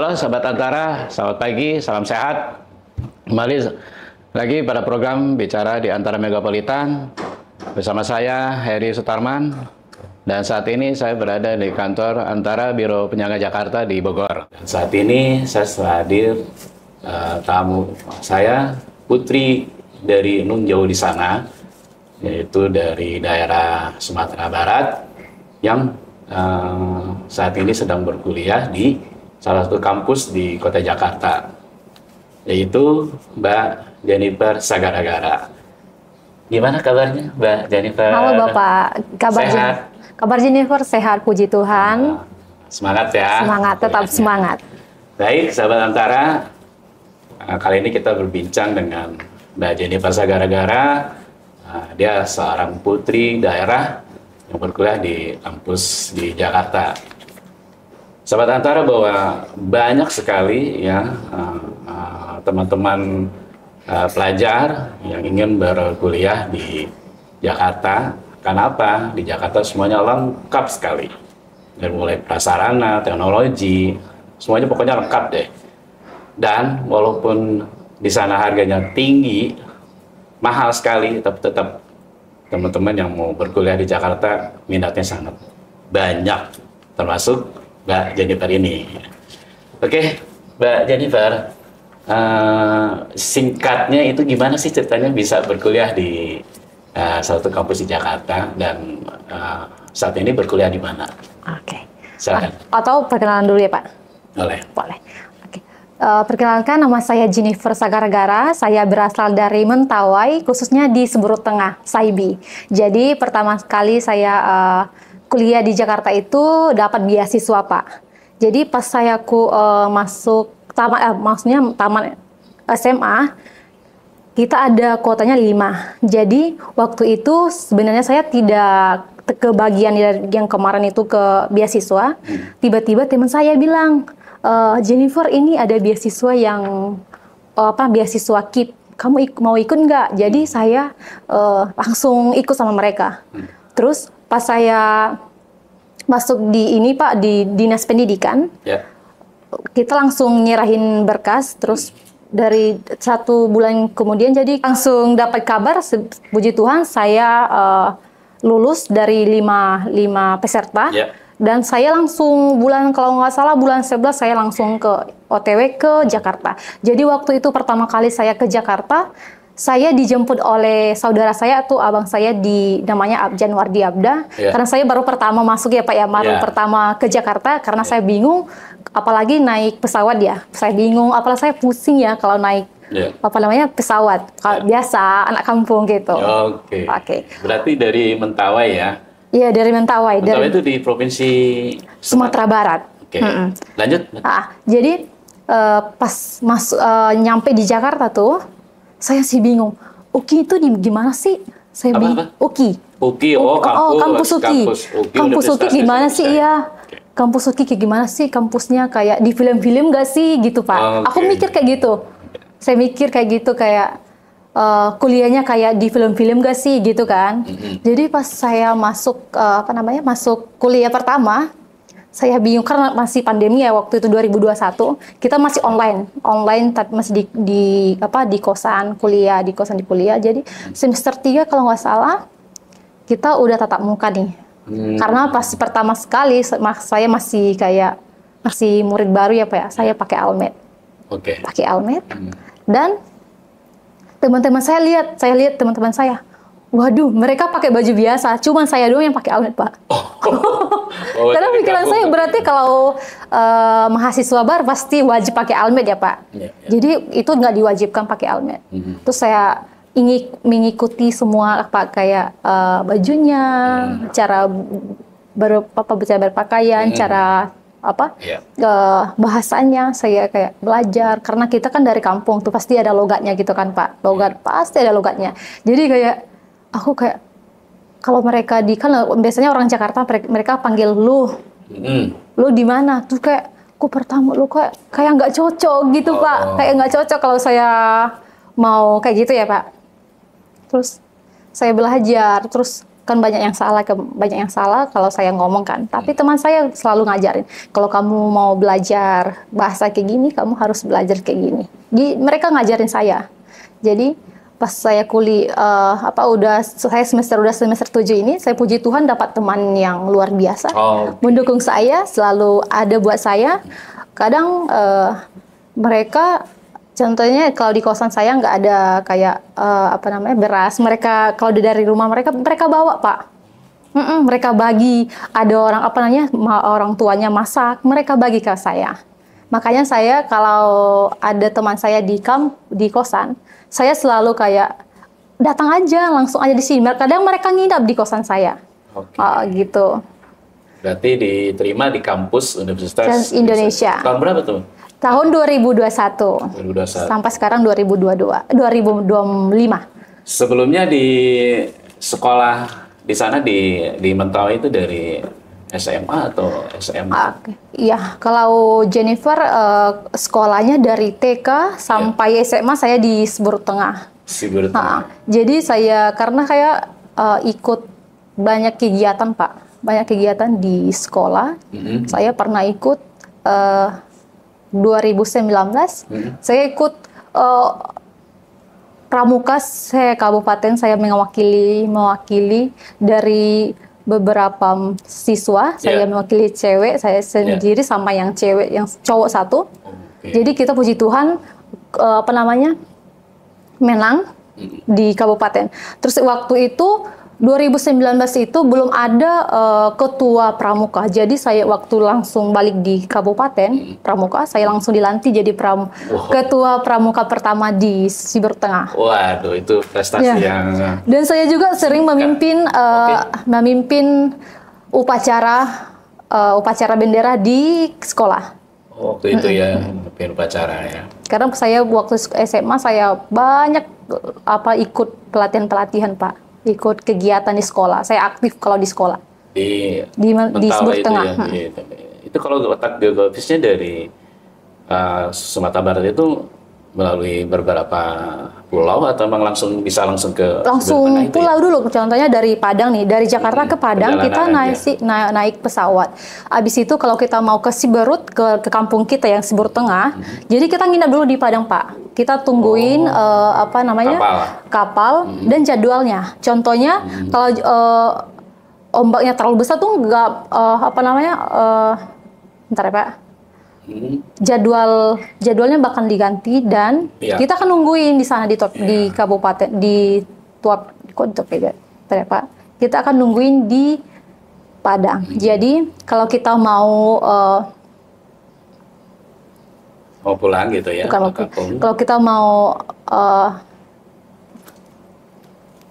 Halo sahabat Antara, selamat pagi, salam sehat. Kembali lagi pada program Bicara di Antara Megapolitan bersama saya Heri Sutarman, dan saat ini saya berada di kantor Antara Biro Penyangga Jakarta di Bogor. Dan saat ini saya telah hadir tamu saya, Putri dari Nun Jauh di Sana, yaitu dari daerah Sumatera Barat yang saat ini sedang berkuliah di salah satu kampus di kota Jakarta, yaitu Mbak Jennifer Sagaragara. Gimana kabarnya, Mbak Jennifer? Halo Bapak, kabar Jennifer sehat, puji Tuhan. Semangat ya. Semangat, tetap semangat. Baik, sahabat Antara, kali ini kita berbincang dengan Mbak Jennifer Sagaragara. Dia seorang putri daerah yang berkuliah di kampus di Jakarta. Sahabat Antara, bahwa banyak sekali ya teman-teman pelajar yang ingin berkuliah di Jakarta. Kenapa? Di Jakarta semuanya lengkap sekali. Dari mulai prasarana, teknologi, semuanya pokoknya lengkap deh. Dan walaupun di sana harganya tinggi, mahal sekali, tapi tetap teman-teman yang mau berkuliah di Jakarta minatnya sangat banyak, termasuk Mbak Jennifer ini. Oke, Mbak Jennifer, singkatnya itu gimana sih ceritanya bisa berkuliah di satu kampus di Jakarta, dan saat ini berkuliah di mana? Oke. Silakan. Atau perkenalan dulu ya Pak? Boleh. Boleh. Oke. Perkenalkan, nama saya Jennifer Sagaragara. Saya berasal dari Mentawai, khususnya di Seberut Tengah, Saibi. Jadi pertama kali saya kuliah di Jakarta itu dapat beasiswa Pak. Jadi pas saya masuk taman SMA, kita ada kuotanya 5. Jadi waktu itu sebenarnya saya tidak kebagian yang kemarin itu ke beasiswa. Tiba-tiba teman saya bilang, Jennifer, ini ada beasiswa yang beasiswa KIP. Kamu mau ikut nggak? Jadi saya langsung ikut sama mereka. Terus pas saya masuk di ini Pak, di Dinas Pendidikan, kita langsung nyerahin berkas, terus dari 1 bulan kemudian jadi langsung dapat kabar, puji Tuhan saya lulus dari 5 peserta. Dan saya langsung kalau nggak salah bulan 11 saya langsung ke OTW ke Jakarta. Jadi waktu itu pertama kali saya ke Jakarta, saya dijemput oleh saudara saya atau abang saya namanya Januardi Abda. Karena saya baru pertama masuk ya Pak ya, baru pertama ke Jakarta, karena saya bingung, apalagi naik pesawat ya. Saya bingung, apalagi saya pusing ya kalau naik pesawat. Biasa anak kampung gitu. Oke. Berarti dari Mentawai ya? Iya, dari Mentawai. Mentawai itu di provinsi Sumatera Barat. Oke. Lanjut. Jadi pas nyampe di Jakarta tuh, saya sih bingung. UKI itu gimana sih? Saya bingung. UKI, kampus UKI. Kampus UKI gimana sih? Iya. Kampus UKI kayak gimana sih? Kampusnya kayak di film-film nggak sih? Gitu Pak. Aku mikir kayak gitu. Saya mikir kayak gitu, kayak kuliahnya kayak di film-film gak sih gitu kan. Jadi pas saya masuk masuk kuliah pertama, saya bingung karena masih pandemi ya waktu itu 2021. Kita masih online tapi masih di kosan kuliah, di kuliah. Jadi semester 3 kalau nggak salah kita udah tatap muka nih. Karena pas pertama sekali saya masih murid baru ya Pak ya. Saya pakai Almed. Pakai Almed. Dan teman-teman saya lihat teman-teman saya, waduh, mereka pakai baju biasa, cuman saya doang yang pakai Almed Pak. Karena pikiran saya berarti kalau mahasiswa baru pasti wajib pakai Almed ya Pak. Jadi itu nggak diwajibkan pakai Almed. Terus saya mengikuti semua kayak bajunya, cara berpakaian, cara bahasanya saya kayak belajar, karena kita kan dari kampung tuh pasti ada logatnya gitu kan Pak, pasti ada logatnya. Jadi kayak aku kayak kalau mereka kan biasanya orang Jakarta mereka panggil lu di mana tuh, kayak aku pertama lu kayak nggak cocok gitu Pak, kayak nggak cocok kalau saya mau kayak gitu ya Pak. Terus saya belajar, terus kan banyak yang salah kalau saya ngomong kan. Tapi teman saya selalu ngajarin, kalau kamu mau belajar bahasa kayak gini, kamu harus belajar kayak gini. Mereka ngajarin saya. Jadi pas saya saya semester 7 ini, saya puji Tuhan dapat teman yang luar biasa, mendukung saya, selalu ada buat saya. Kadang mereka, contohnya kalau di kosan saya nggak ada kayak beras. Mereka kalau dari rumah mereka bawa, Pak. Mereka bagi. Ada orang tuanya masak, mereka bagi ke saya. Makanya saya kalau ada teman saya di kosan, saya selalu kayak datang aja, langsung aja di sini. Kadang mereka nginap di kosan saya. Gitu. Berarti diterima di kampus Universitas Indonesia. Tahun berapa tuh? Tahun 2021. Sampai sekarang 2025. Sebelumnya di sekolah di sana di Mentawai itu dari SMA atau SMA? Iya, kalau Jennifer sekolahnya dari TK sampai SMA saya di Siberut Tengah. Siberut Tengah. Jadi saya karena ikut banyak kegiatan, Pak. Banyak kegiatan di sekolah. Saya pernah ikut 2019, saya ikut pramuka kabupaten, saya mewakili dari beberapa siswa, saya mewakili cewek, saya sendiri sama yang cowok satu. Jadi kita puji Tuhan menang di kabupaten. Terus waktu itu 2019 itu belum ada ketua pramuka. Jadi saya waktu langsung balik di kabupaten pramuka, saya langsung dilantik jadi ketua pramuka pertama di Siberut Tengah. Waduh, itu prestasi yang... Dan saya juga sering memimpin upacara bendera di sekolah. Waktu itu memimpin upacara ya. Karena saya waktu SMA saya banyak ikut pelatihan, Pak. Ikut kegiatan di sekolah. Saya aktif kalau di sekolah. Di Siberut Tengah. Itu kalau letak geografisnya dari Sumatera Barat itu melalui beberapa pulau atau memang bisa langsung ke pulau dulu. Contohnya dari Padang nih, dari Jakarta ke Padang kita naik pesawat. Abis itu kalau kita mau ke Siberut, ke kampung kita yang Siberut Tengah, jadi kita nginap dulu di Padang, Pak. Kita tungguin kapal dan jadwalnya. Contohnya kalau ombaknya terlalu besar tuh bentar ya, Pak. Jadwalnya bakal diganti dan kita akan nungguin di sana di kabupaten Pak. Kita akan nungguin di Padang. Jadi kalau kita mau pulang gitu ya. Kalau kita mau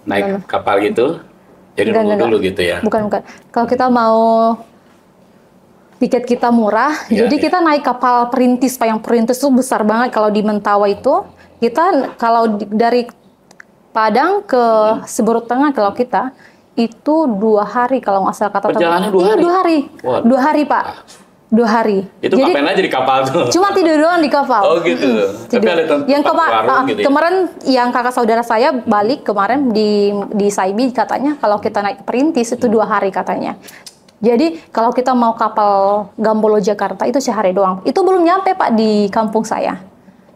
naik kapal gitu, jadi nunggu dulu gitu ya. Bukan. Kalau kita mau tiket kita murah, jadi kita naik kapal perintis, Pak. Yang perintis itu besar banget. Kalau di Mentawai itu, kita kalau dari Padang ke Siberut Tengah, kalau kita itu 2 hari kalau nggak salah kata. Perjalanan 2 hari? 2 hari, Pak. 2 hari. Itu ngapain aja di kapal tuh? Cuma tidur doang di kapal. Oh gitu. Tapi ada gitu kemarin yang kakak saudara saya balik kemarin di Saibi katanya kalau kita naik perintis itu 2 hari katanya. Jadi kalau kita mau kapal Gambolo Jakarta itu sehari doang. Itu belum nyampe, Pak, di kampung saya.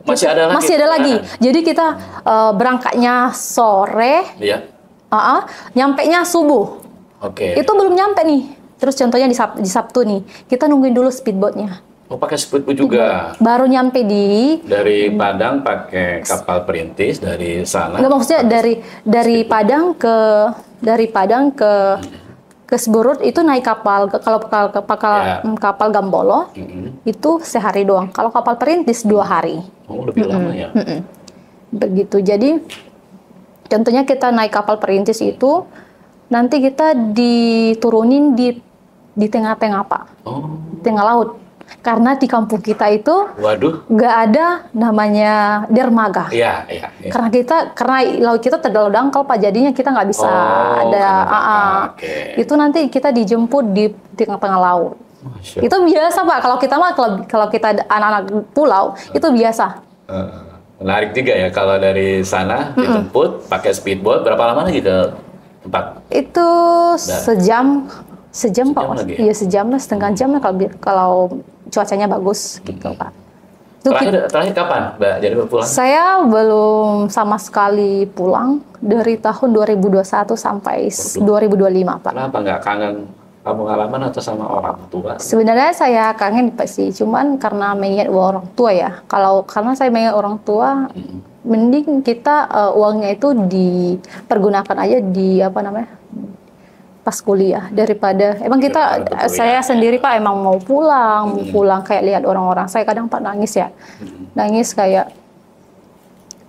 Masih ada lagi. Jadi kita berangkatnya sore. Iya. Nyampenya subuh. Itu belum nyampe nih. Terus contohnya di Sabtu nih, kita nungguin dulu speedboatnya. Oh, pakai speedboat juga. Baru nyampe dari Padang pakai kapal perintis dari sana. Enggak, maksudnya dari Padang ke Siberut itu naik kapal. Kapal Gambolo itu sehari doang. Kalau kapal perintis 2 hari. Oh, lebih lama ya. Begitu. Jadi contohnya kita naik kapal perintis itu nanti kita diturunin di tengah-tengah, Pak. Tengah laut. Karena di kampung kita itu nggak ada namanya dermaga. Iya. Karena laut kita terlalu dangkal, Pak. Jadinya kita nggak bisa Itu nanti kita dijemput di tengah-tengah laut. Itu biasa, Pak. Kalau kita anak-anak pulau itu biasa. Menarik juga ya kalau dari sana dijemput pakai speedboat. Berapa lama lagi ke tempat? Itu sejam Sejam Pak. lagi ya? Iya sejam lah, setengah jam lah kalau cuacanya bagus gitu Pak. Itu Terakhir kapan Mbak Jennifer pulang? saya belum sama sekali pulang dari tahun 2021 sampai 2025 Pak. Kenapa nggak kangen kampung halaman atau sama orang tua? Sebenarnya saya kangen Pak sih, cuman karena mengingat orang tua ya. Karena saya mengingat orang tua, mending kita uangnya itu dipergunakan aja di apa namanya pas kuliah daripada emang kita saya sendiri Pak emang mau pulang kayak lihat orang-orang. Saya kadang Pak nangis ya, nangis kayak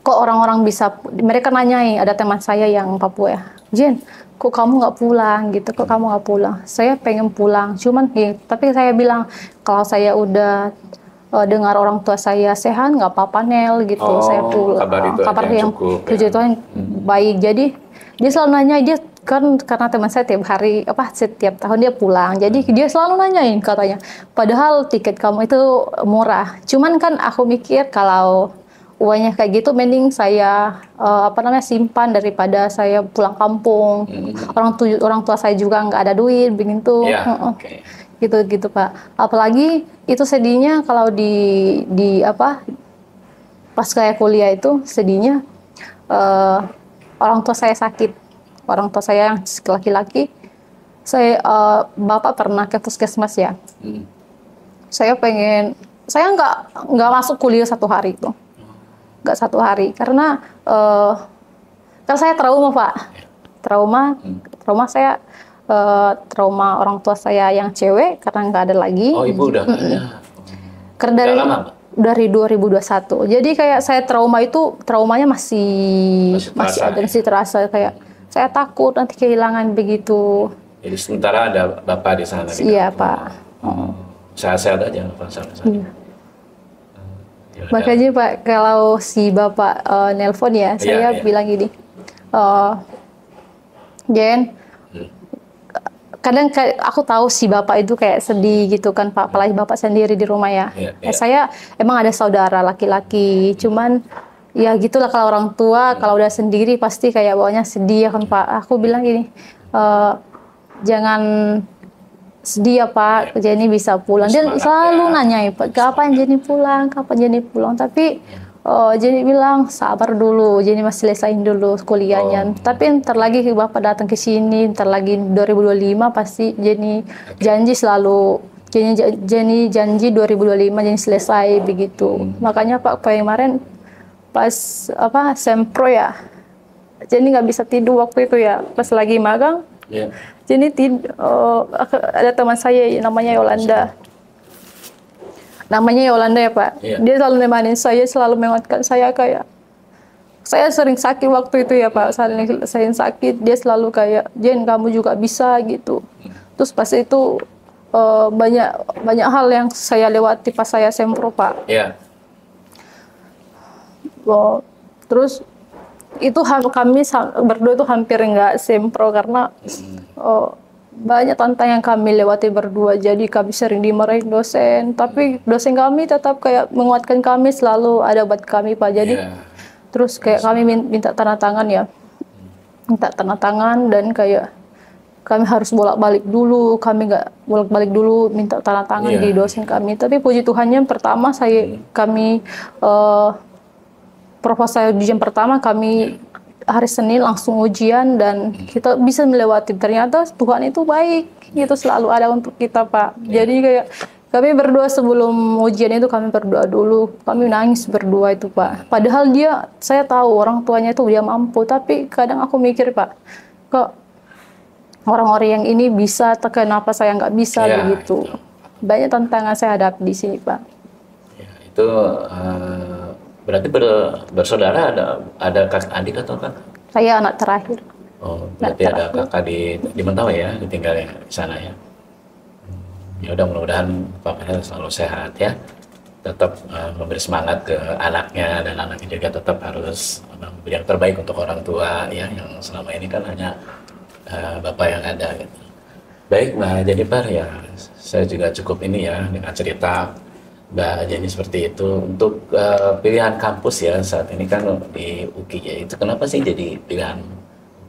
kok orang-orang bisa, mereka nanyain, ada teman saya yang Papua ya, Jen, kok kamu nggak pulang gitu, kok kamu nggak pulang? Saya pengen pulang, cuman tapi saya bilang kalau saya udah dengar orang tua saya sehat nggak apa-apa Nel gitu, saya pulang. Kabar yang puji Tuhan baik. Jadi dia selalu nanya, dia kan karena teman saya setiap tahun dia pulang, jadi dia selalu nanyain katanya. Padahal tiket kamu itu murah, cuman kan aku mikir kalau uangnya kayak gitu, mending saya simpan daripada saya pulang kampung. Orang tua saya juga nggak ada duit, begitu. Gitu Pak. Apalagi itu sedihnya kalau pas kayak kuliah itu sedihnya orang tua saya sakit. Orang tua saya yang laki-laki, bapak pernah ke puskesmas ya. Saya nggak masuk kuliah 1 hari itu. Nggak 1 hari karena saya trauma Pak, trauma saya trauma orang tua saya yang cewek karena nggak ada lagi. Oh ibu udah karena dari 2021, jadi kayak saya traumanya masih terasa kayak saya takut nanti kehilangan begitu. Jadi sementara ada bapak di sana. Iya Pak. Sehat-sehat aja Pak. Iya. Makanya Pak, kalau si Bapak nelpon ya, saya bilang gini, Jen, kadang aku tahu si Bapak itu kayak sedih gitu kan Pak, apalagi Bapak sendiri di rumah ya. Saya emang ada saudara laki-laki, cuman ya gitulah kalau orang tua, kalau udah sendiri pasti kayak bawanya sedih ya kan Pak. Aku bilang gini, jangan sedih ya Pak, Jenny bisa pulang. Dia selalu nanya Pak, kapan Jenny pulang, Tapi Jenny bilang sabar dulu, Jenny masih selesain dulu kuliahnya. Tapi ntar lagi Bapak datang ke sini, ntar lagi 2025 pasti Jenny janji selalu. Jenny janji 2025 Jenny selesai begitu. Makanya Pak kemarin pas sempro ya, Jenny nggak bisa tidur waktu itu ya, pas lagi magang. Jenny ada teman saya namanya Yolanda. Ya Pak. Dia selalu nemanin saya, selalu menguatkan saya kayak saya sering sakit waktu itu ya Pak. Sering sakit, dia selalu kayak Jen kamu juga bisa gitu. Terus pas itu banyak hal yang saya lewati pas saya sempro Pak. Terus itu kami berdua itu hampir nggak sempro karena banyak tantangan yang kami lewati berdua. Jadi kami sering dimarahin dosen, tapi dosen kami tetap kayak menguatkan kami, selalu ada buat kami Pak. Jadi terus kayak kami minta tanda tangan ya, dan kayak kami harus bolak-balik dulu, kami nggak bolak-balik dulu minta tanda tangan di dosen kami. Tapi puji Tuhannya pertama kami proposal ujian pertama kami hari Senin langsung ujian dan kita bisa melewati. Ternyata Tuhan itu baik, itu selalu ada untuk kita Pak. Jadi kayak kami berdua sebelum ujian itu kami berdoa dulu, kami nangis berdua itu Pak. Padahal saya tahu orang tuanya itu dia mampu, tapi kadang aku mikir Pak, kok orang-orang yang ini bisa, kenapa saya nggak bisa begitu. Banyak tantangan saya hadapi di sini Pak. Itu berarti bersaudara, ada kakak adik atau kakak? Saya anak terakhir. Oh, berarti ada kakak di Mentawai ya, ditinggalnya di sana ya. Ya udah, mudah-mudahan papanya selalu sehat ya. Tetap memberi semangat ke anaknya, dan anaknya juga tetap harus memberi yang terbaik untuk orang tua ya, yang selama ini kan hanya bapak yang ada gitu. Baik Mbak Jennifer, ya saya juga cukup ini ya dengan cerita Mbak Jenny seperti itu. Untuk pilihan kampus ya saat ini kan di UKI ya, itu kenapa sih jadi pilihan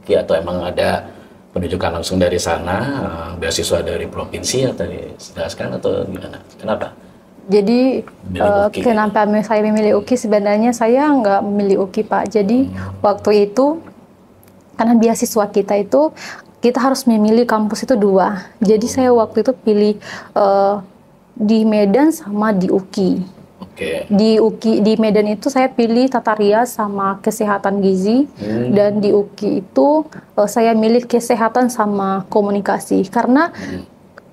UKI atau emang ada penunjukan langsung dari sana, beasiswa dari provinsi atau dijelaskan atau gimana? Kenapa? Jadi UKI, kenapa saya memilih UKI? Sebenarnya saya nggak memilih UKI Pak. Jadi waktu itu karena beasiswa kita itu kita harus memilih kampus itu 2. Jadi saya waktu itu pilih di Medan sama di UKI. Di UKI di Medan itu saya pilih tata rias sama kesehatan gizi, dan di UKI itu saya milih kesehatan sama komunikasi karena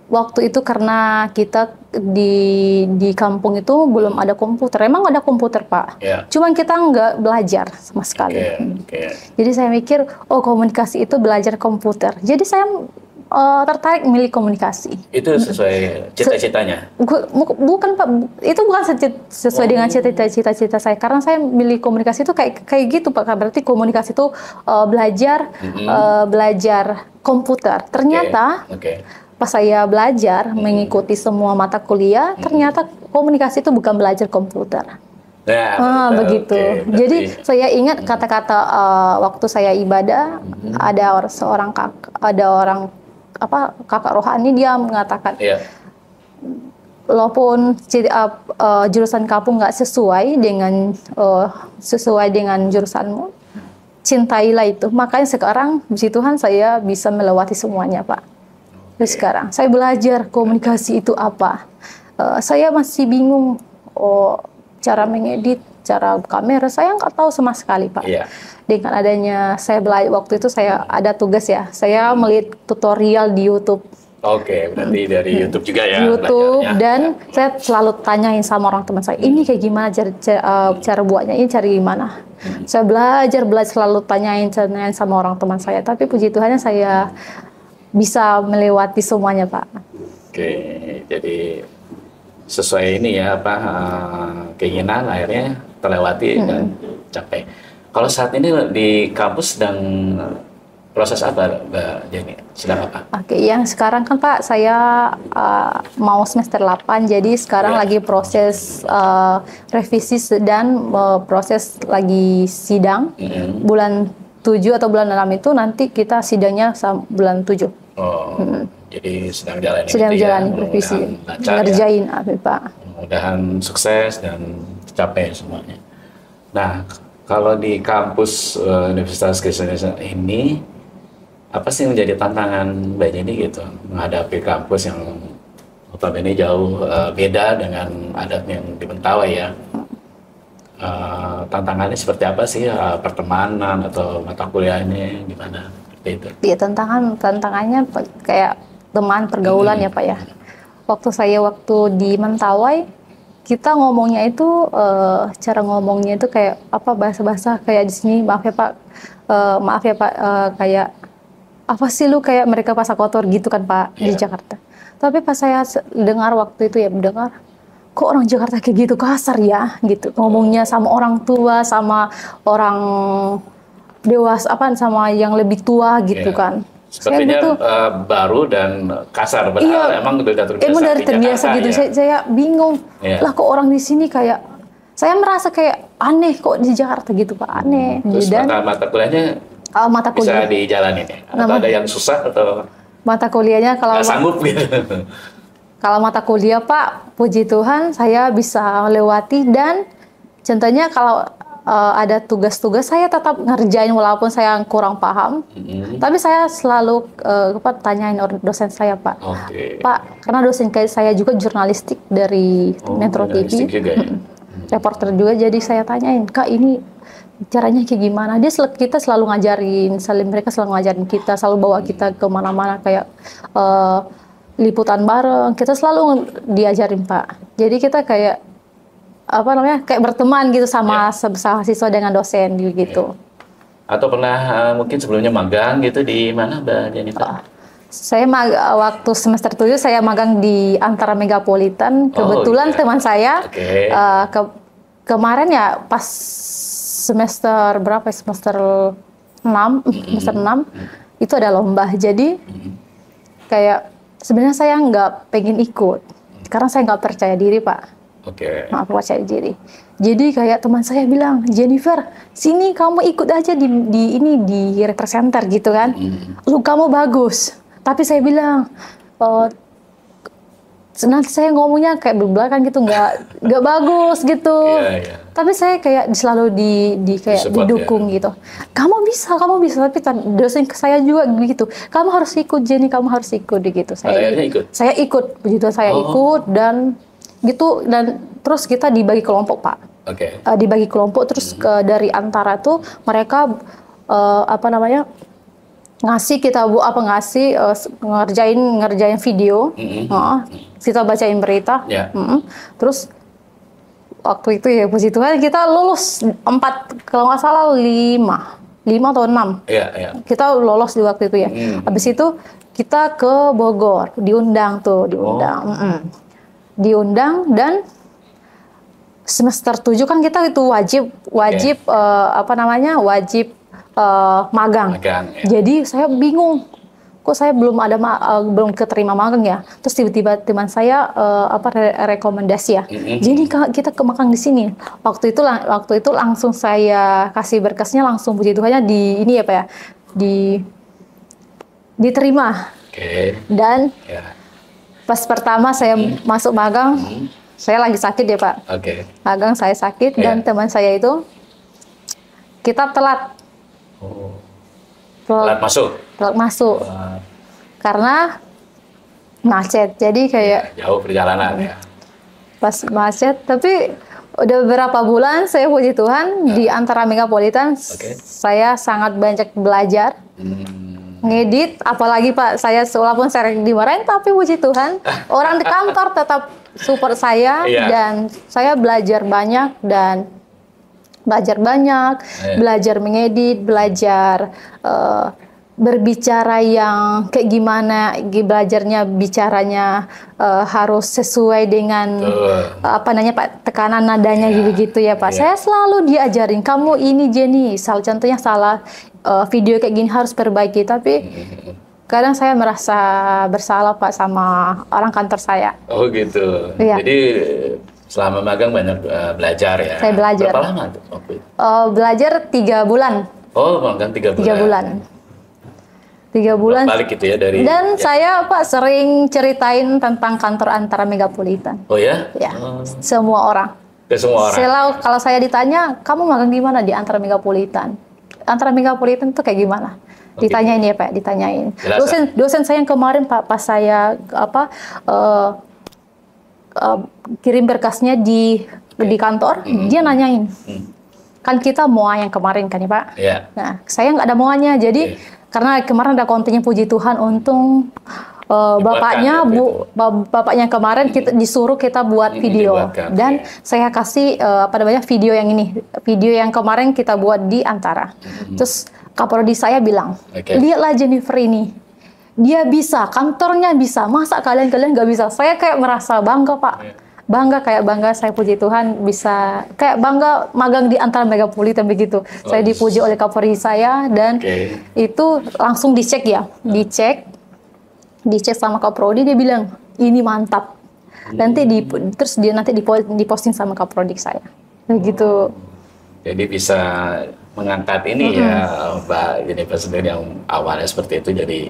waktu itu karena kita di kampung itu belum ada komputer. Emang ada komputer Pak, cuman kita nggak belajar sama sekali. Jadi saya mikir, oh komunikasi itu belajar komputer. Jadi saya tertarik milih komunikasi. Itu sesuai cita-citanya? Bukan Pak, itu bukan sesuai dengan cita-cita saya. Karena saya milih komunikasi itu kayak gitu Pak. Berarti komunikasi itu belajar komputer. Ternyata pas saya belajar mengikuti semua mata kuliah, ternyata komunikasi itu bukan belajar komputer. Begitu. Jadi saya ingat kata-kata waktu saya ibadah, ada orang kakak rohani, dia mengatakan, walaupun jurusan kamu nggak sesuai dengan jurusanmu, cintailah itu. Makanya sekarang puji Tuhan saya bisa melewati semuanya Pak. Terus sekarang saya belajar komunikasi itu apa. Saya masih bingung cara mengedit, cara kamera, saya nggak tahu sama sekali Pak. Dengan adanya saya belajar, waktu itu saya ada tugas ya, saya melihat tutorial di YouTube. Berarti dari YouTube juga ya? YouTube, dan saya selalu tanyain sama orang teman saya, ini kayak gimana cara buatnya, ini cari gimana. Saya belajar selalu tanyain sama orang teman saya, tapi puji Tuhannya saya bisa melewati semuanya Pak. Jadi sesuai ini ya keinginan akhirnya terlewati dan capai. Kalau saat ini di kampus sedang proses apa Mbak Jenny? Sedang apa? Yang sekarang kan Pak saya mau semester 8, jadi sekarang lagi proses revisi dan proses lagi sidang. Bulan 7 atau bulan 6 itu nanti kita sidangnya bulan 7. Jadi sedang jalan revisi, ngerjain Pak. Mudah-mudahan sukses dan tercapai semuanya. Nah, kalau di kampus Universitas Kristen Indonesia ini, apa sih yang menjadi tantangan Mbak Jenny gitu menghadapi kampus yang notabene jauh beda dengan adat yang di Mentawai ya? Tantangannya seperti apa sih, pertemanan atau mata kuliahnya gimana? Itu. Iya, tantangannya kayak teman pergaulan ya Pak ya. Waktu di Mentawai, kita ngomongnya itu cara ngomongnya itu kayak bahasa-bahasa kayak di sini, maaf ya Pak, kayak apa sih lu, kayak mereka pasar kotor gitu kan Pak di Jakarta. Tapi pas saya dengar waktu itu kok orang Jakarta kayak gitu kasar ya gitu ngomongnya sama orang tua, sama orang dewasa sama yang lebih tua gitu kan. Sepertinya baru dan kasar, padahal emang udah terbiasa gitu. Saya bingung lah, kok orang di sini kayak, saya merasa kayak aneh kok di Jakarta gitu Pak, aneh. Terus dan mata kuliahnya bisa dijalanin ya? Atau ada yang susah atau mata kuliahnya kalau sanggup gitu? Kalau mata kuliah Pak, puji Tuhan saya bisa lewati, dan contohnya kalau ada tugas-tugas saya tetap ngerjain walaupun saya kurang paham. Tapi saya selalu tanyain dosen saya Pak. Pak, karena dosen saya juga jurnalistik dari Metro TV, reporter juga, jadi saya tanyain, Kak ini caranya kayak gimana? Kita selalu ngajarin, mereka selalu ngajarin kita, selalu bawa kita kemana-mana kayak liputan bareng, kita selalu diajarin Pak. Jadi kita kayak kayak berteman gitu sama siswa dengan dosen gitu. Atau pernah mungkin sebelumnya magang gitu di mana Mbak Jenny? Saya waktu semester 7 saya magang di Antara Megapolitan. Kebetulan teman saya kemarin ya pas semester berapa? Semester 6 itu ada lomba. Jadi kayak sebenarnya saya nggak pengen ikut karena saya nggak percaya diri Pak. Maaf, percaya diri. Jadi kayak teman saya bilang, Jennifer, sini kamu ikut aja di representer gitu kan. Lu kamu bagus. Tapi saya bilang, nanti saya ngomongnya kayak belakang gitu, nggak bagus gitu. Tapi saya kayak selalu kayak Support, didukung gitu. Kamu bisa. Tapi dosen saya juga gitu. Kamu harus ikut Jenny, kamu harus ikut gitu. Saya ikut, begitu saya ikut dan gitu, dan terus kita dibagi kelompok Pak. Dibagi kelompok terus dari antara tuh mereka ngasih ngerjain video, kita bacain berita, terus waktu itu ya puji Tuhan kita lulus 4, kalau nggak salah 5 atau 6, kita lolos di waktu itu ya. Habis itu kita ke Bogor, diundang dan semester 7 kan kita itu wajib magang. Jadi saya bingung, kok saya belum keterima magang ya. Terus tiba-tiba teman saya rekomendasi ya. Jadi kita ke magang di sini. Waktu itu langsung saya kasih berkasnya, langsung puji Tuhannya diterima. Dan pas pertama saya masuk magang, saya lagi sakit ya Pak. Magang saya sakit dan teman saya itu kita telat masuk karena macet. Jadi kayak jauh perjalanan ya. Pas macet, tapi udah beberapa bulan saya puji Tuhan di antara Megapolitan saya sangat banyak belajar. Ngedit, apalagi Pak, saya walaupun saya dimarahin, tapi puji Tuhan orang di kantor tetap support saya dan saya belajar banyak belajar mengedit, belajar berbicara yang kayak gimana, bicaranya harus sesuai dengan Pak, tekanan nadanya gitu ya Pak. Saya selalu diajarin, kamu ini Jenny, contohnya salah video kayak gini harus perbaiki, tapi kadang saya merasa bersalah Pak sama orang kantor saya. Oh gitu. Jadi selama magang banyak belajar ya? Saya belajar. Berapa lama tuh waktu itu? Belajar 3 bulan. Oh, magang 3 bulan. 3 bulan. 3 bulan. Balik gitu ya dari. Dan saya Pak sering ceritain tentang kantor antara Megapolitan. Oh ya? Ya. Semua orang. Ke semua orang. Kalau saya ditanya, kamu magang di mana di antara Megapolitan? Antara Megapolitan itu kayak gimana? Ditanyain ya Pak, ditanyain. Dosen saya yang kemarin Pak, pas saya kirim berkasnya di kantor, dia nanyain, kan kita MOA yang kemarin kan ya Pak. Nah, saya nggak ada MOA-nya, jadi karena kemarin ada kontennya puji Tuhan, untung bapaknya yang kemarin kita disuruh kita buat video dan saya kasih video yang kemarin kita buat di antara. Terus Kaprodi saya bilang, lihatlah Jennifer ini. Dia bisa, kantornya bisa, masa kalian nggak bisa? Saya kayak merasa bangga Pak, bangga saya puji Tuhan bisa kayak bangga magang di antara Megapolitan begitu. Saya dipuji oleh Kapolri saya dan itu langsung dicek sama Kaprodi, dia bilang ini mantap. Nanti diposting sama Kaprodi saya, begitu. Jadi bisa mengangkat ini ya Mbak Jennifer sendiri yang awalnya seperti itu, jadi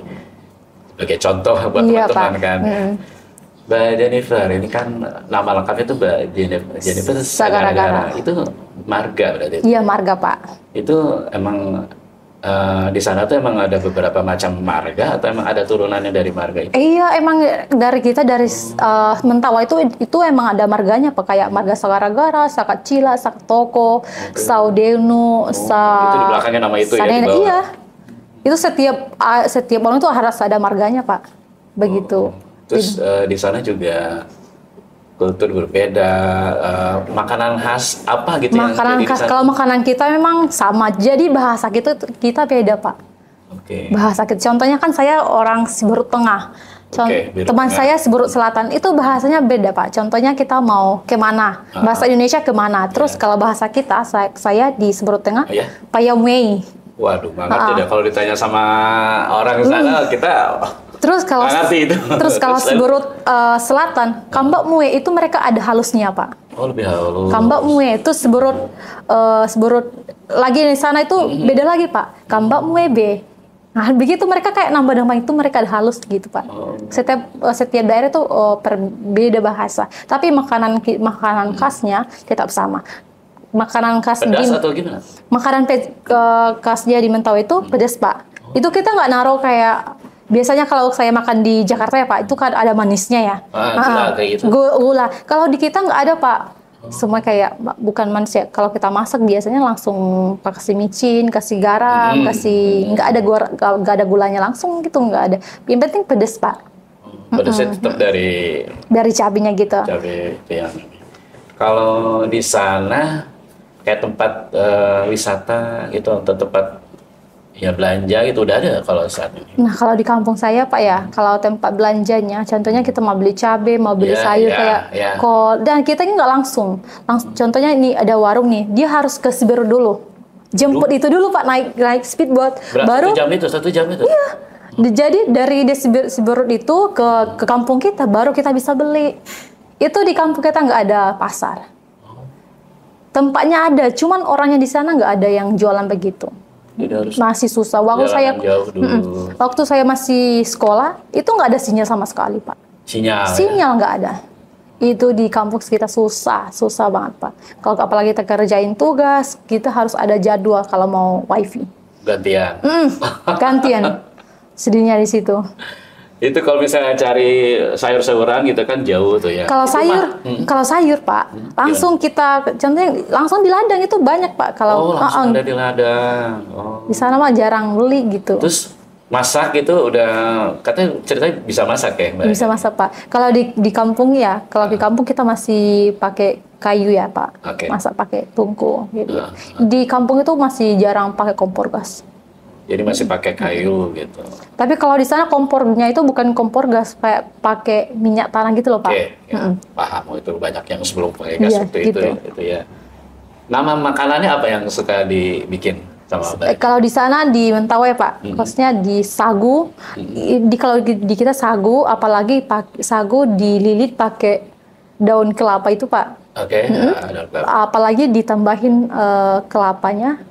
sebagai contoh buat teman-teman kan. Mbak Jennifer ini kan nama lengkapnya itu Mbak Jennifer Sagaragara. Itu marga berarti? Iya marga Pak. Itu emang di sana tuh emang ada beberapa macam marga atau emang ada turunannya dari marga itu? Iya emang dari Mentawai itu emang ada marganya Pak, kayak marga Sagaragara, Sakacila, Saktoko, Saudenu, itu di belakangnya nama itu ya? Iya. Itu setiap orang itu harus ada marganya Pak, begitu. Terus di sana juga kultur berbeda, makanan khas apa gitu? Makanan khas, kalau makanan kita memang sama, jadi bahasa kita beda Pak. Bahasa kita, contohnya kan saya orang Siberut Tengah, teman saya Siberut Selatan, itu bahasanya beda Pak. Contohnya kita mau kemana, bahasa Indonesia kemana, terus kalau bahasa kita, saya di Siberut Tengah, Payamwei. Waduh, nggak ngerti deh kalau ditanya sama orang sana kita Terus kalau Nggak ngerti itu. terus kalau Seberut Selatan, Kambak Mue itu mereka ada halusnya, Pak. Oh, lebih halus. Kambak Mue itu Seberut lagi di sana itu beda lagi, Pak. Kambak Mue B. Nah, begitu mereka kayak nambah-nambah itu mereka ada halus gitu, Pak. Setiap daerah itu berbeda bahasa. Tapi makanan khasnya tetap sama. Makanan khas Pedas atau gimana? Makanan khasnya di Mentawai itu pedas, Pak. Itu kita nggak naruh kayak biasanya kalau saya makan di Jakarta ya, Pak, itu kan ada manisnya ya. Gula kayak gitu. Gula. Kalau di kita nggak ada, Pak. Semua kayak bukan manis ya. Kalau kita masak biasanya langsung kasih micin, kasih garam, kasih nggak ada gulanya langsung gitu, nggak ada. Yang penting pedas, Pak. Pedasnya tetap dari cabenya gitu. cabai itu yang ini. Kalau di sana kayak tempat wisata gitu atau tempat ya belanja gitu udah ada kalau saat ini. Nah, kalau di kampung saya, Pak, ya, kalau tempat belanjanya, contohnya kita mau beli cabai, mau beli sayur kayak kol, dan kita ini nggak langsung. Contohnya ini ada warung nih, dia harus ke Siberut dulu. Jemput itu dulu, Pak, naik speedboat. Baru satu jam itu. Iya. Jadi dari Siberut itu ke kampung kita, baru kita bisa beli. Itu di kampung kita nggak ada pasar. Tempatnya ada, cuman orangnya di sana nggak ada yang jualan begitu. Masih susah. Waktu saya masih sekolah, itu nggak ada sinyal sama sekali, Pak. Sinyal nggak ada. Itu di kampung kita susah banget, Pak. Kalau apalagi kita kerjain tugas, kita harus ada jadwal kalau mau wifi. Gantian. Sedihnya di situ. Itu kalau misalnya cari sayur-sayuran gitu kan jauh tuh ya. Kalau sayur, Pak, langsung kita contohnya langsung di ladang itu banyak, Pak. Langsung ada di ladang. Di sana mah jarang beli gitu. Terus masak itu udah katanya ceritanya bisa masak ya, Mbak? Bisa masak, Pak. Kalau di kampung ya, di kampung kita masih pakai kayu ya, Pak. Masak pakai tungku gitu. Di kampung itu masih jarang pakai kompor gas. Jadi masih pakai kayu gitu. Tapi kalau di sana kompornya itu bukan kompor gas, kayak pakai minyak tanah gitu loh, Pak. Paham. Itu banyak yang sebelum pakai gas itu ya. Nama makanannya apa yang suka dibikin sama Mbak? Kalau di sana di Mentawai, Pak, khususnya di sagu. Kalau di kita sagu, apalagi sagu dililit pakai daun kelapa itu, Pak. Daun kelapa. Apalagi ditambahin kelapanya.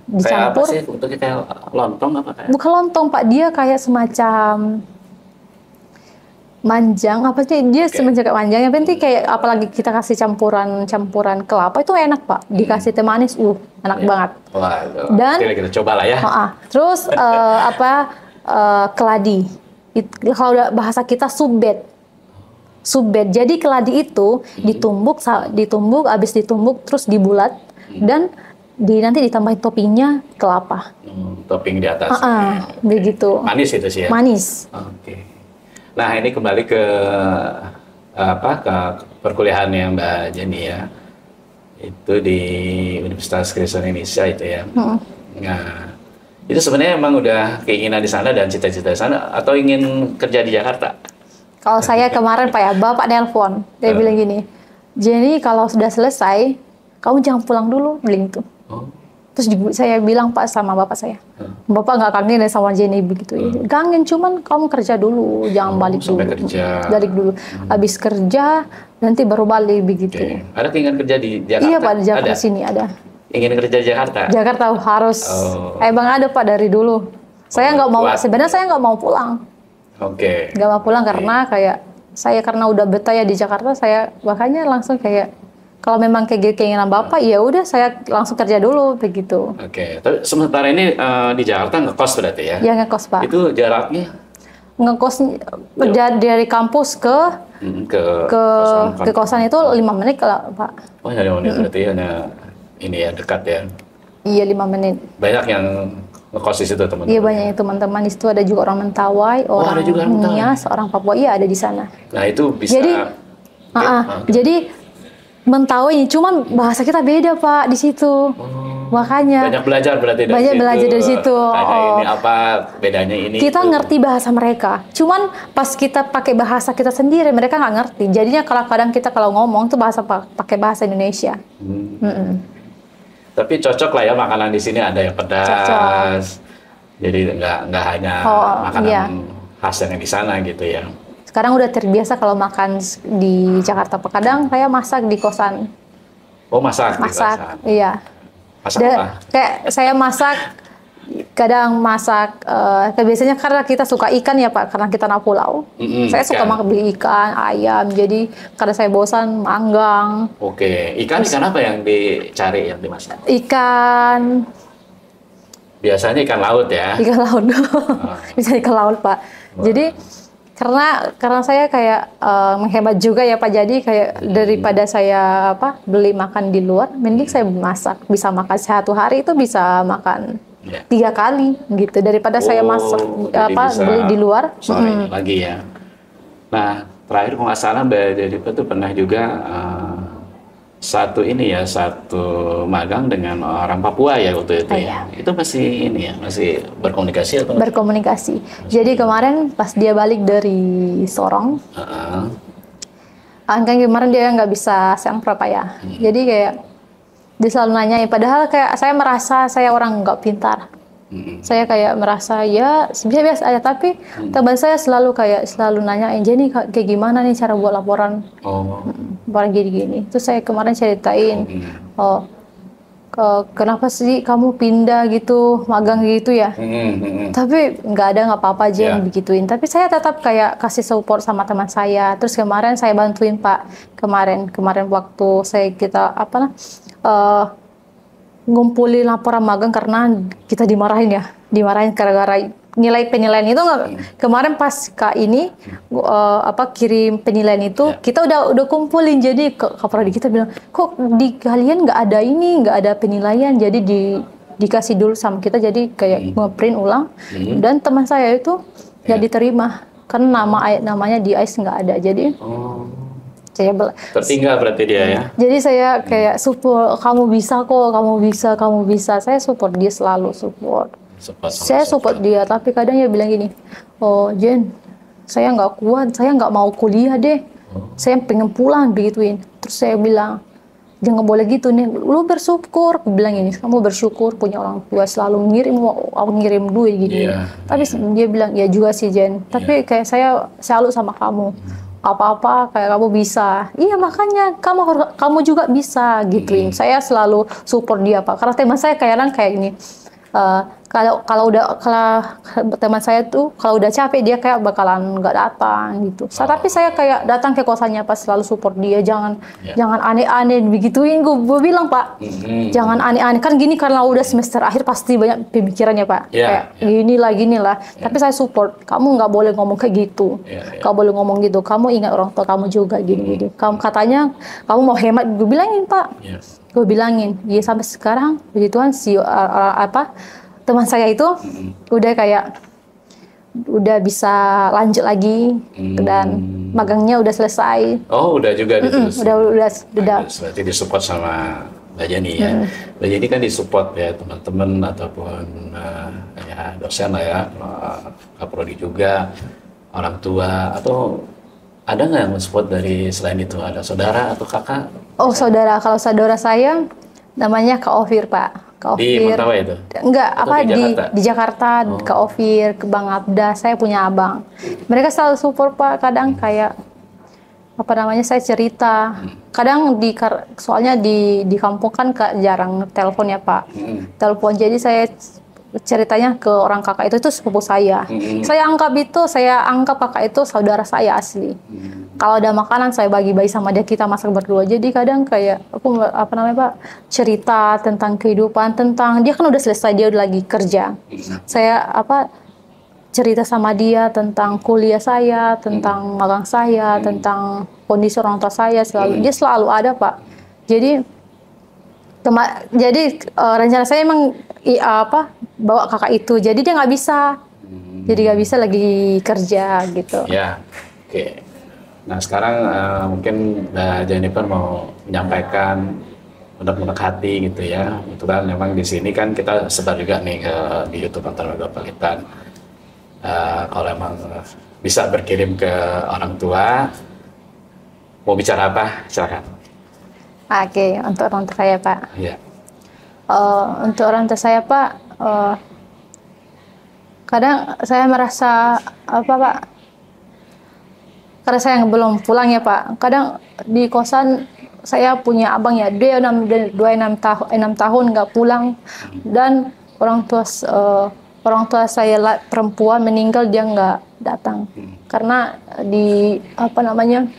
Dicampur. Kayak apa sih? Bentuknya kayak lontong apa kayak? Bukan lontong, Pak. Dia kayak semacam manjang. Apa sih? Dia semacam kayak manjang. Yang penting kayak apalagi kita kasih campuran kelapa itu enak, Pak. Dikasih teh manis, enak banget. Wah, dan kita coba lah ya. Terus keladi. Kalau bahasa kita subbed. Jadi keladi itu ditumbuk, habis ditumbuk terus dibulat dan nanti ditambahin toppingnya kelapa. Topping di atas. Begitu. Manis itu sih ya? Manis. Nah, ini kembali ke ke perkuliahannya Mbak Jenny ya. Itu di Universitas Kristen Indonesia itu ya. Nah, itu sebenarnya emang udah keinginan di sana dan cita-cita di sana atau ingin kerja di Jakarta? Kalau saya kemarin, Pak, ya, Bapak nelpon. Dia bilang gini, Jenny kalau sudah selesai, kamu jangan pulang dulu, bilang itu. Terus saya bilang, Pak, sama Bapak saya, Bapak nggak kangen sama Jenny begitu. Kangen, cuman kamu kerja dulu, jangan balik dulu. Balik dulu. Habis kerja, nanti baru balik begitu. Ada keinginan kerja di Jakarta? Iya, Pak, di Jakarta sini ada. Ingin kerja di Jakarta? Jakarta harus. Emang ada, Pak, dari dulu. Saya nggak mau, sebenarnya saya nggak mau pulang. Nggak mau pulang karena karena udah betah ya di Jakarta, saya makanya langsung kayak kalau memang kayak keinginan Bapak, ya udah saya langsung kerja dulu begitu. Tapi sementara ini di Jakarta ngekos berarti ya? Ya, ngekos, Pak. Itu jaraknya? Ngekos dari kampus ke kosan itu 5 menit kalau, Pak. Oh, 5 menit berarti ini ya dekat ya? Iya, 5 menit. Banyak yang ngekos di situ teman-teman? Iya, banyak teman-teman di situ, ada juga orang Mentawai, orang Nias, orang Papua, iya ada di sana. Nah, itu bisa. Jadi Mentawai, cuman bahasa kita beda, Pak, di situ. Makanya banyak belajar berarti dari situ. Ini apa bedanya ini? Kita ngerti bahasa mereka. Cuman pas kita pakai bahasa kita sendiri, mereka nggak ngerti. Jadinya kadang kita kalau ngomong tuh pakai bahasa Indonesia. Tapi cocok lah ya makanan di sini, ada yang pedas. Cocok. Jadi nggak hanya makanan khas yang di sana gitu ya. Sekarang udah terbiasa kalau makan di Jakarta. Kadang saya masak di kosan. Oh, masak di Masak, kosan. iya. Masak apa? Kayak saya masak, kadang masak, biasanya karena kita suka ikan ya Pak, karena kita anak pulau. Saya suka makan beli ikan, ayam, jadi karena saya bosan, manggang. Oke, ikan apa yang dicari, yang dimasak? Ikan, Biasanya ikan laut ya? ikan laut. Bisa ikan laut Pak. Jadi karena saya kayak menghemat juga ya Pak, jadi kayak daripada saya beli makan di luar, mending saya masak. Bisa makan satu hari itu bisa makan 3 kali gitu, daripada saya masak beli di luar. Sorry lagi ya. Nah, terakhir kalau nggak salah Mbak Jennifer tuh pernah juga satu magang dengan orang Papua ya waktu itu ya. Itu masih masih berkomunikasi atau? Berkomunikasi. Jadi kemarin pas dia balik dari Sorong, kan kemarin dia nggak bisa sempro Pak ya. Jadi kayak dia selalu nanyain, padahal kayak saya merasa saya orang nggak pintar. Saya kayak merasa ya biasa aja, tapi teman saya selalu nanyain, Jenny kayak gimana nih cara buat laporan, laporan gini-gini. Terus saya kemarin ceritain, kenapa sih kamu pindah gitu, magang gitu ya? Tapi nggak apa-apa aja yang begituin. Tapi saya tetap kayak kasih support sama teman saya. Terus kemarin saya bantuin Pak, kemarin waktu kita ngumpulin laporan magang karena kita dimarahin gara-gara nilai penilaian itu kemarin pas ini kirim penilaian itu kita udah kumpulin, jadi Kaprodi kita bilang kok di kalian nggak ada penilaian, jadi dikasih dulu sama kita, jadi kayak ngeprint ulang dan teman saya itu nggak diterima karena namanya di ICE nggak ada, jadi tertinggal berarti dia ya. Jadi saya kayak support, kamu bisa. Saya support dia, selalu support. Saya support dia, tapi kadang dia bilang gini, oh Jen, saya nggak kuat, saya nggak mau kuliah deh, saya pengen pulang begituin. Terus saya bilang, jangan boleh gitu nih, lu bersyukur. Aku bilang ini, kamu bersyukur punya orang tua selalu ngirim duit gitu. Tapi dia bilang ya juga sih Jen, tapi kayak saya salut sama kamu. Apa-apa kayak kamu bisa, iya makanya kamu juga bisa gituin. Saya selalu support dia Pak, karena teman saya kayak gini, kalau teman saya tuh kalau udah capek dia kayak bakalan nggak datang gitu. Tapi saya kayak datang ke kosannya Pak, selalu support dia, jangan aneh-aneh begituin. Gue bilang Pak, jangan aneh-aneh, kan gini karena udah semester akhir pasti banyak pemikirannya Pak, kayak gini lah. Tapi saya support, kamu nggak boleh ngomong kayak gitu, kamu boleh ngomong gitu, kamu ingat orang tua kamu juga gini. Kamu katanya kamu mau hemat, gue bilangin Pak. Gue bilangin, ya sampai sekarang begituan teman saya itu udah bisa lanjut lagi dan magangnya udah selesai. Oh, udah juga diterus. Udah. Berarti disupport sama Mbak Jenny ya. Mbak Jenny kan disupport ya teman-teman ataupun ya dosen lah ya, Kaprodi juga, orang tua, atau ada nggak yang mensupport dari selain itu? Ada saudara atau kakak? Oh saudara, kalau saudara saya namanya Kak Ofir Pak. Kak Ofir. Di Mentawai itu? Enggak, di Jakarta, Kak Ofir, ke Bang Abda, saya punya abang. Mereka selalu support Pak, kadang kayak saya cerita. Kadang soalnya di kampung kan jarang telepon ya Pak. Telepon, jadi saya ceritanya ke orang kakak itu sepupu saya. Saya anggap kakak itu saudara saya asli. Kalau ada makanan saya bagi-bagi sama dia, kita masak berdua. Jadi kadang kayak aku Pak, cerita tentang kehidupan, tentang dia kan udah selesai, dia udah lagi kerja. Saya cerita sama dia tentang kuliah saya, tentang magang saya, tentang kondisi orang tua saya, dia selalu ada Pak. Jadi rencana saya emang bawa kakak itu, jadi dia nggak bisa, lagi kerja gitu. Ya, oke. Nah sekarang mungkin Mbak Jennifer mau menyampaikan unek-unek hati gitu ya. Kebetulan memang di sini kan kita sebar juga nih di YouTube Antara Megapolitan. Kalau emang bisa berkirim ke orang tua, mau bicara apa? Silakan. Oke, untuk orang tua saya Pak. Iya. Untuk orang tua saya Pak, kadang saya merasa apa Pak, karena saya belum pulang ya Pak. Kadang di kosan saya punya abang ya, dia 6 tahun nggak pulang, dan orang tua saya perempuan meninggal, dia nggak datang karena di apa namanya,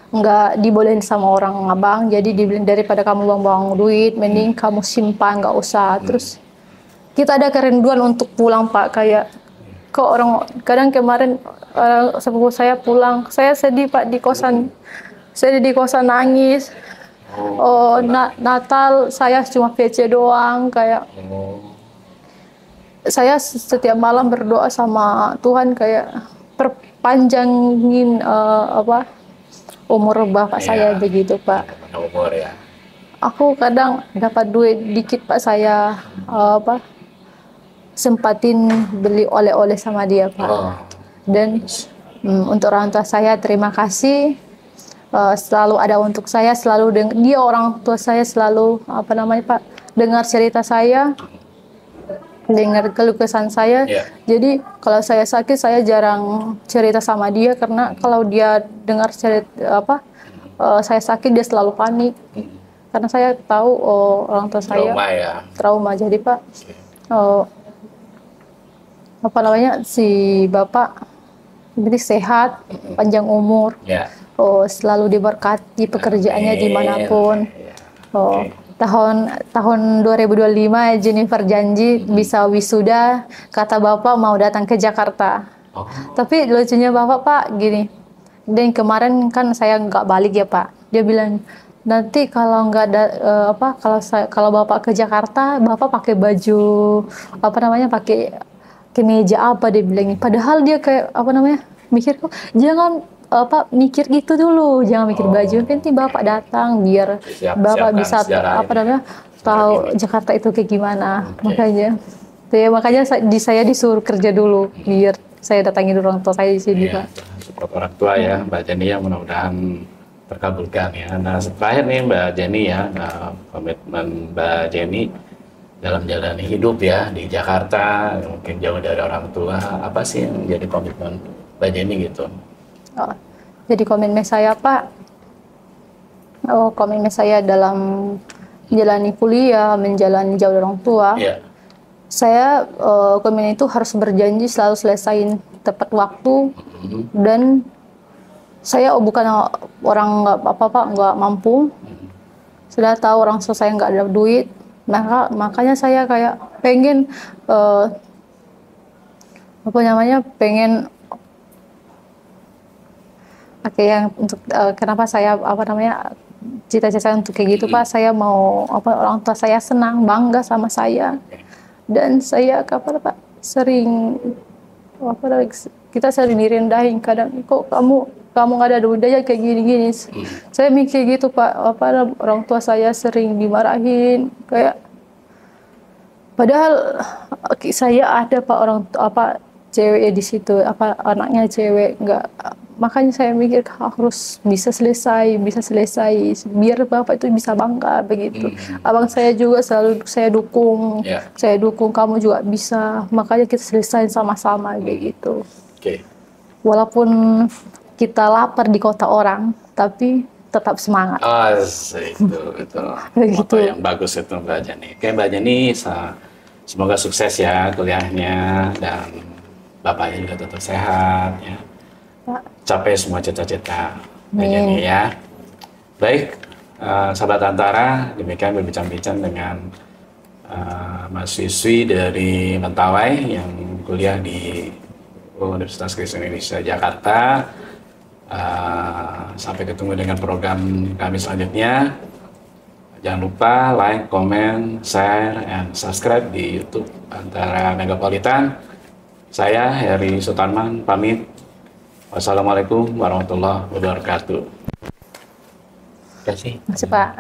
nggak dibolehin sama orang abang. Jadi dibilang daripada kamu buang-buang duit, mending kamu simpan, nggak usah. Terus kita ada kerinduan untuk pulang Pak, kayak kok orang kadang kemarin sepupu saya pulang, saya sedih Pak di kosan. Saya di kosan nangis. Oh, Natal saya cuma PC doang, kayak saya setiap malam berdoa sama Tuhan kayak perpanjangin umur bapak saya begitu Pak. Umur ya. Aku kadang dapat duit dikit Pak, saya sempatin beli oleh-oleh sama dia Pak. Dan untuk orang tua saya terima kasih, selalu ada untuk saya, selalu dia orang tua saya selalu Pak, dengar cerita saya, dengar keluh kesah saya. Jadi kalau saya sakit saya jarang cerita sama dia, karena kalau dia dengar cerita saya sakit dia selalu panik. Karena saya tahu orang tua saya trauma. Jadi Pak, si bapak jadi sehat, panjang umur, selalu diberkati pekerjaannya dimanapun. Tahun 2025 Jennifer janji bisa wisuda, kata bapak mau datang ke Jakarta. Tapi lucunya bapak Pak gini, dan kemarin kan saya nggak balik ya Pak, dia bilang nanti kalau nggak ada kalau bapak ke Jakarta, bapak pakai baju pakai kemeja apa, dia bilang. Padahal dia kayak mikir kok jangan mikir gitu dulu, jangan mikir baju, nanti bapak datang biar bapak bisa tahu Jakarta itu kayak gimana. Makanya saya disuruh kerja dulu biar saya datangi orang tua saya di sini Pak. Support orang tua ya Mbak Jenny ya, mudah-mudahan terkabulkan ya. Nah terakhir nih Mbak Jenny ya, komitmen Mbak Jenny dalam menjalani hidup ya di Jakarta, mungkin jauh dari orang tua, apa sih yang menjadi komitmen Mbak Jenny gitu? Jadi komitmen saya Pak, komitmen saya dalam menjalani kuliah, menjalani jauh dari orang tua, saya komitmen itu harus berjanji selalu selesain tepat waktu, dan saya bukan orang nggak mampu, sudah tahu orang tua saya nggak ada duit, makanya saya kayak pengen pengen yang untuk kenapa saya cita-cita saya untuk kayak gitu Pak, saya mau orang tua saya senang, bangga sama saya. Dan saya Pak sering kita sering direndahin, kadang kok kamu nggak ada duit aja kayak gini-gini. Saya mikir gitu Pak, orang tua saya sering dimarahin, kayak padahal saya ada Pak orang cewek di situ, anaknya cewek, nggak. Makanya saya mikir harus bisa selesai biar bapak itu bisa bangga begitu. Abang saya juga selalu saya dukung, kamu juga bisa, makanya kita selesai sama-sama begitu. Walaupun kita lapar di kota orang, tapi tetap semangat. Itu moto yang bagus itu Mbak Jenny. Oke Mbak Jenny, semoga sukses ya kuliahnya, dan bapaknya juga tetap sehat ya. Capai semua cita-cita Mbak Jenny ya. Baik, sahabat Antara, demikian berbincang-bincang dengan mahasiswi dari Mentawai yang kuliah di Universitas Kristen Indonesia Jakarta. Sampai ketemu dengan program kami selanjutnya. Jangan lupa like, comment, share, and subscribe di YouTube Antara Megapolitan. Saya Heri Sutarman pamit. Wassalamualaikum warahmatullahi wabarakatuh. Terima kasih. Terima kasih Pak.